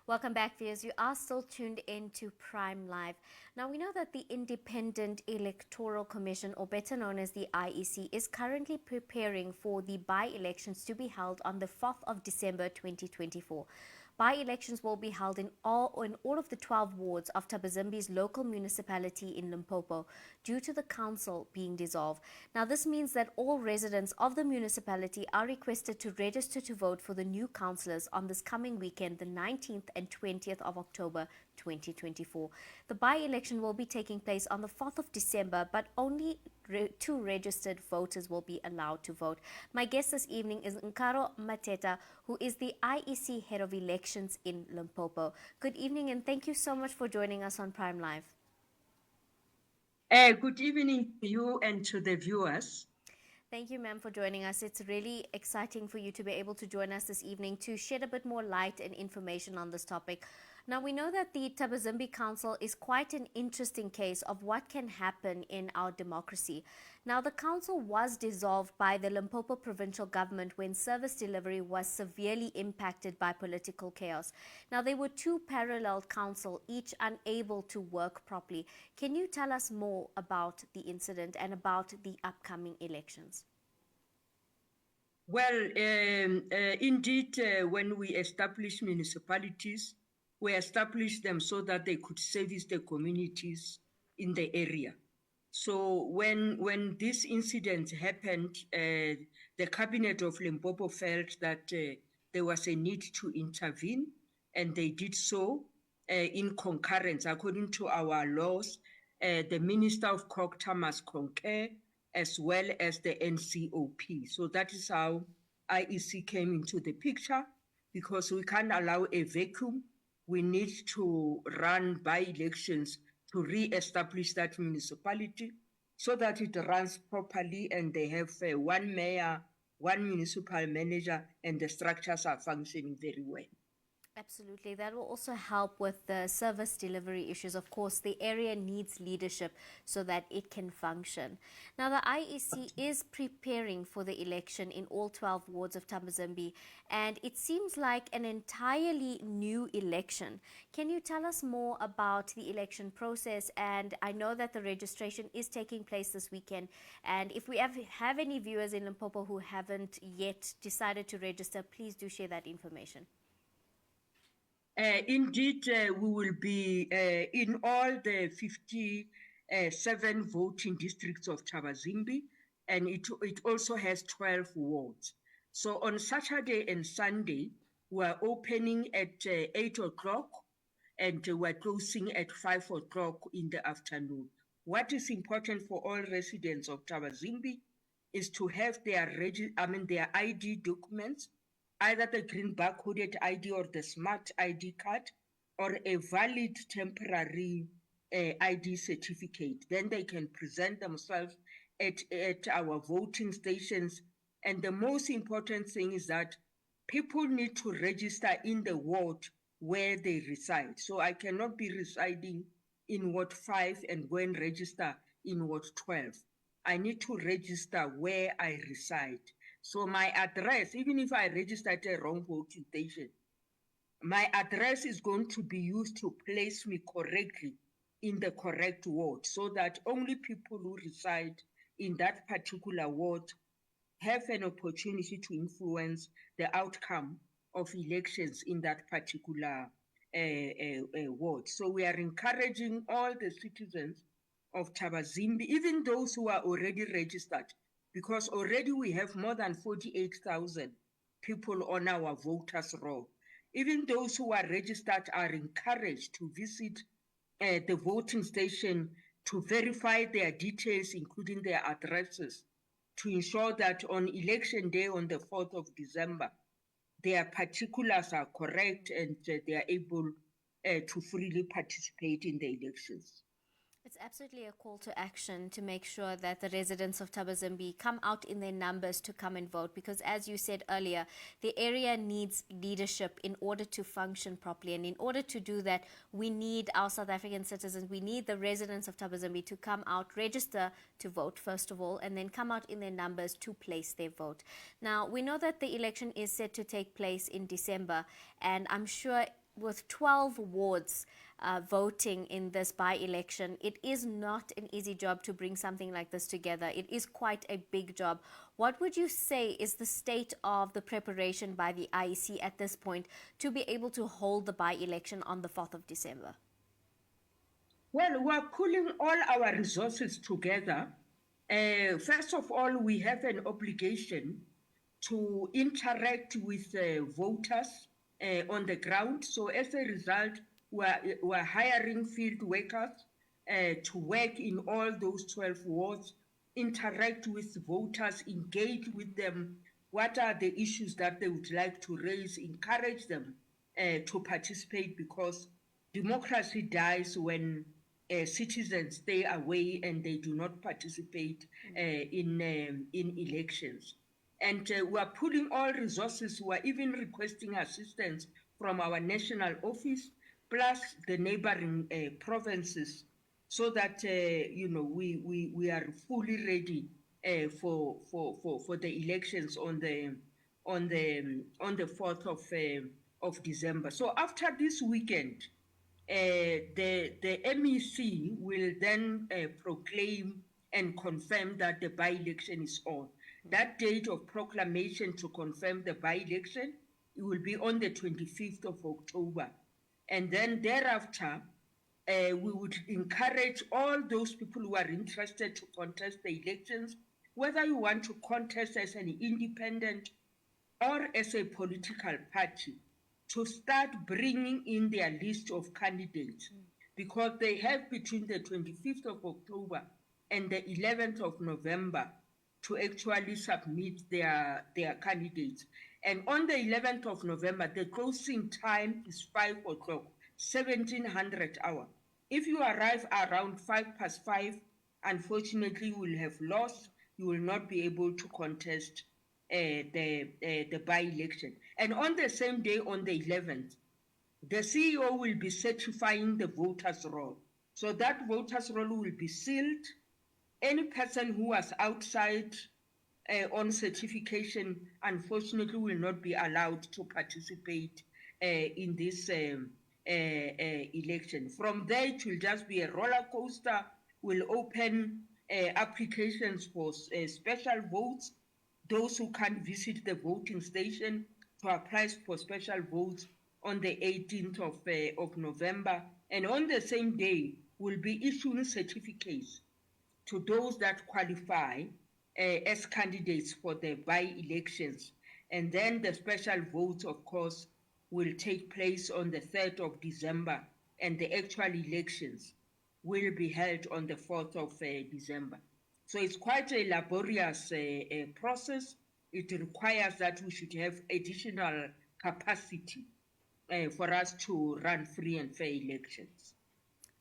Welcome back, viewers. You are still tuned in to Prime Live. Now, we know that the Independent Electoral Commission, or better known as the IEC, is currently preparing for the by-elections to be held on the 4th of December 2024. By-elections will be held in all of the 12 wards of Thabazimbi's local municipality in Limpopo due to the council being dissolved. Now, this means that all residents of the municipality are requested to register to vote for the new councillors on this coming weekend, the 19th and 20th of October 2024. The by-election will be taking place on the 4th of December, but only two registered voters will be allowed to vote. My guest this evening is Nkaro Mateta, who is the IEC Head of Elections in Limpopo. Good evening, and thank you so much for joining us on Prime Live. Good evening to you and to the viewers. Thank you, ma'am, for joining us. It's really exciting for you to be able to join us this evening to shed a bit more light and information on this topic. Now, we know that the Thabazimbi Council is quite an interesting case of what can happen in our democracy. Now, the council was dissolved by the Limpopo provincial government when service delivery was severely impacted by political chaos. Now, there were two parallel councils, each unable to work properly. Can you tell us more about the incident and about the upcoming elections? Well, indeed, when we establish municipalities, we establish them so that they could service the communities in the area. So when this incident happened, the cabinet of Limpopo felt that there was a need to intervene, and they did so in concurrence. According to our laws, the Minister of COGTA must concur, as well as the NCOP. So that is how IEC came into the picture, because we can't allow a vacuum. We need to run by-elections to re-establish that municipality so that it runs properly and they have one mayor, one municipal manager, and the structures are functioning very well. Absolutely. That will also help with the service delivery issues. Of course, the area needs leadership so that it can function. Now, the IEC is preparing for the election in all 12 wards of Thabazimbi, and it seems like an entirely new election. Can you tell us more about the election process? And I know that the registration is taking place this weekend, and if we have any viewers in Limpopo who haven't yet decided to register, please do share that information. Indeed, we will be in all the 57 voting districts of Thabazimbi, and it also has 12 wards. So on Saturday and Sunday, we're opening at 8 o'clock, and we're closing at 5 o'clock in the afternoon. What is important for all residents of Thabazimbi is to have their ID documents, either the green barcoded ID or the smart ID card, or a valid temporary ID certificate. Then they can present themselves at our voting stations. And the most important thing is that people need to register in the ward where they reside. So I cannot be residing in Ward 5 and go and register in Ward 12. I need to register where I reside. So my address, even if I register at a wrong voting station, my address is going to be used to place me correctly in the correct ward, so that only people who reside in that particular ward have an opportunity to influence the outcome of elections in that particular ward. So we are encouraging all the citizens of Thabazimbi, even those who are already registered, because already we have more than 48,000 people on our voters roll. Even those who are registered are encouraged to visit the voting station to verify their details, including their addresses, to ensure that on election day on the 4th of December, their particulars are correct and they are able to freely participate in the elections. It's absolutely a call to action to make sure that the residents of Thabazimbi come out in their numbers to come and vote, because as you said earlier, the area needs leadership in order to function properly. And in order to do that, we need our South African citizens, we need the residents of Thabazimbi to come out, register to vote first of all, and then come out in their numbers to place their vote. Now, we know that the election is set to take place in December, and I'm sure with 12 wards voting in this by-election, it is not an easy job to bring something like this together. It is quite a big job. What would you say is the state of the preparation by the IEC at this point to be able to hold the by-election on the 4th of December? Well, we're pulling all our resources together. First of all, we have an obligation to interact with voters on the ground. So as a result, we're hiring field workers to work in all those 12 wards, interact with voters, engage with them. What are the issues that they would like to raise? Encourage them to participate, because democracy dies when citizens stay away and they do not participate in elections. And we are putting all resources. We are even requesting assistance from our national office, plus the neighboring provinces, so that we are fully ready for the elections on the 4th of December. So after this weekend, the MEC will then proclaim and confirm that the by-election is on. That date of proclamation to confirm the by-election, it will be on the 25th of October. And then thereafter, we would encourage all those people who are interested to contest the elections, whether you want to contest as an independent or as a political party, to start bringing in their list of candidates, because they have between the 25th of October and the 11th of November to actually submit their candidates. And on the 11th of November, the closing time is 5 o'clock, 1700 hour. If you arrive around 5:05, unfortunately, you will have lost. You will not be able to contest the by-election. And on the same day, on the 11th, the CEO will be certifying the voters' roll. So that voters' roll will be sealed. Any person who was outside on certification, unfortunately, will not be allowed to participate in this election. From there, it will just be a roller coaster. We'll open applications for special votes. Those who can't visit the voting station to apply for special votes on the 18th of November. And on the same day, we'll be issuing certificates to those that qualify as candidates for the by-elections. And then the special votes, of course, will take place on the 3rd of December, and the actual elections will be held on the 4th of December. So it's quite a laborious process. It requires that we should have additional capacity for us to run free and fair elections.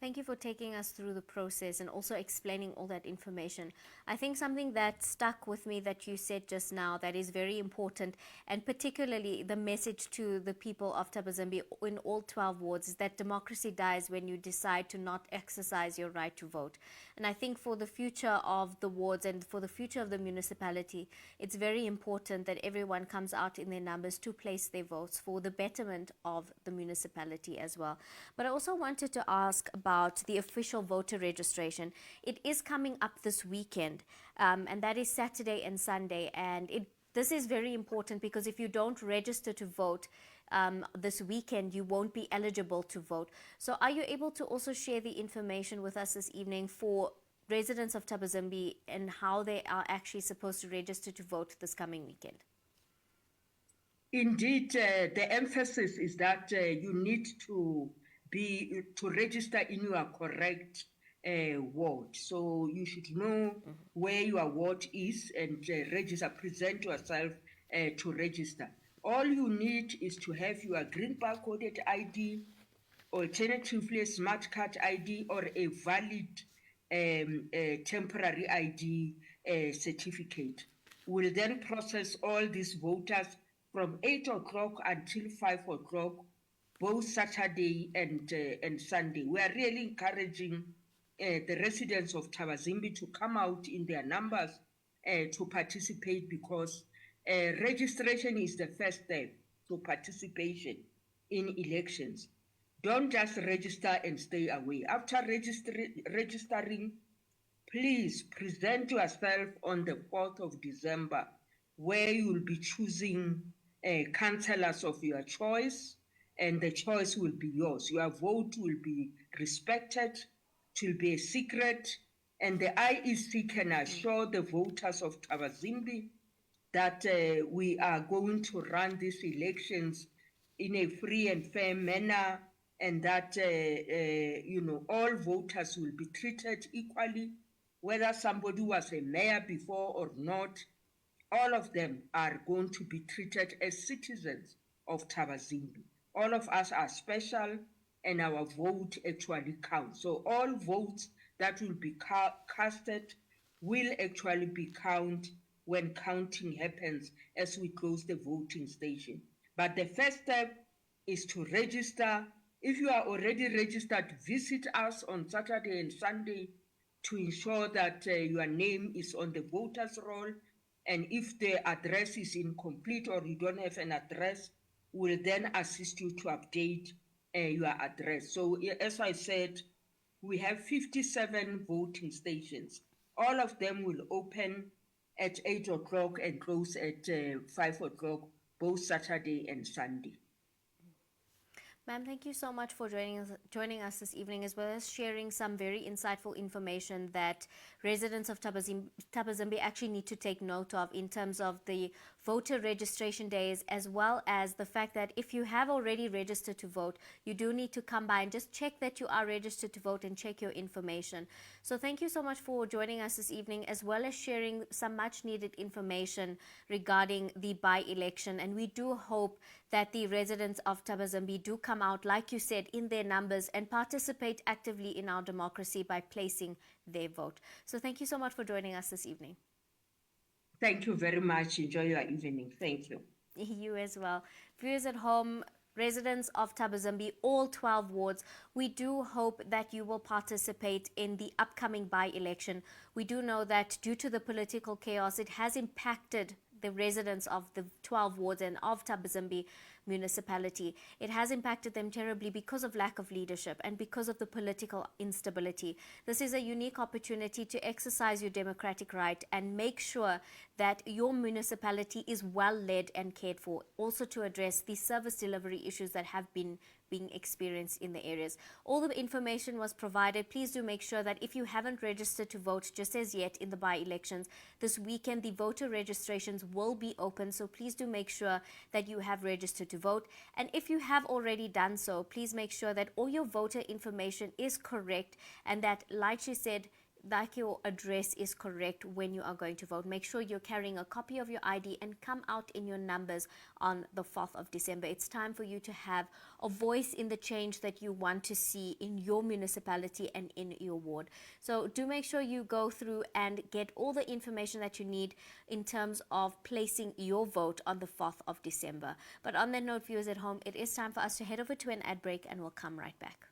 Thank you for taking us through the process and also explaining all that information. I think something that stuck with me that you said just now that is very important, and particularly the message to the people of Thabazimbi in all 12 wards, is that democracy dies when you decide to not exercise your right to vote. And I think for the future of the wards and for the future of the municipality, it's very important that everyone comes out in their numbers to place their votes for the betterment of the municipality as well. But I also wanted to ask about the official voter registration. It is coming up this weekend, and that is Saturday and Sunday. And this is very important because if you don't register to vote this weekend, you won't be eligible to vote. So are you able to also share the information with us this evening for residents of Thabazimbi and how they are actually supposed to register to vote this coming weekend? Indeed, the emphasis is that you need to register in your correct ward. So you should know where your ward is and register, present yourself to register. All you need is to have your green barcoded ID, alternatively a smart card ID, or a valid temporary ID certificate. We'll then process all these voters from 8 o'clock until 5 o'clock, both Saturday and Sunday. We are really encouraging the residents of Thabazimbi to come out in their numbers to participate, because registration is the first step to participation in elections, don't just register and stay away. After registering, please present yourself on the 4th of December, where you will be choosing councillors of your choice, and the choice will be yours. Your vote will be respected, it will be a secret, and the IEC can assure the voters of Thabazimbi that we are going to run these elections in a free and fair manner, and that all voters will be treated equally, whether somebody was a mayor before or not. All of them are going to be treated as citizens of Thabazimbi. All of us are special, and our vote actually counts. So all votes that will be casted will actually be counted when counting happens as we close the voting station. But the first step is to register. If you are already registered, visit us on Saturday and Sunday to ensure that your name is on the voters roll. And if the address is incomplete or you don't have an address, we'll then assist you to update your address. So as I said, we have 57 voting stations. All of them will open at 8 o'clock and close at 5 o'clock, both Saturday and Sunday. Ma'am, thank you so much for joining us this evening, as well as sharing some very insightful information that residents of Thabazimbi actually need to take note of in terms of the voter registration days, as well as the fact that if you have already registered to vote, you do need to come by and just check that you are registered to vote and check your information. So thank you so much for joining us this evening, as well as sharing some much needed information regarding the by-election. And we do hope that the residents of Thabazimbi do come out, like you said, in their numbers and participate actively in our democracy by placing their vote. So thank you so much for joining us this evening. Thank you very much. Enjoy your evening. Thank you. You as well. Viewers at home, residents of Thabazimbi, all 12 wards, we do hope that you will participate in the upcoming by-election. We do know that due to the political chaos, it has impacted the residents of the 12 wards and of Thabazimbi municipality. It has impacted them terribly because of lack of leadership and because of the political instability. This is a unique opportunity to exercise your democratic right and make sure that your municipality is well led and cared for, also to address the service delivery issues that have been being experienced in the areas. All the information was provided. Please do make sure that if you haven't registered to vote just as yet in the by-elections, this weekend the voter registrations will be open, so please do make sure that you have registered to vote. And if you have already done so, please make sure that all your voter information is correct and that, like she said, like your address is correct when you are going to vote. Make sure you're carrying a copy of your ID and come out in your numbers on the 4th of December. It's time for you to have a voice in the change that you want to see in your municipality and in your ward. So do make sure you go through and get all the information that you need in terms of placing your vote on the 4th of December. But on that note, viewers at home, it is time for us to head over to an ad break, and we'll come right back.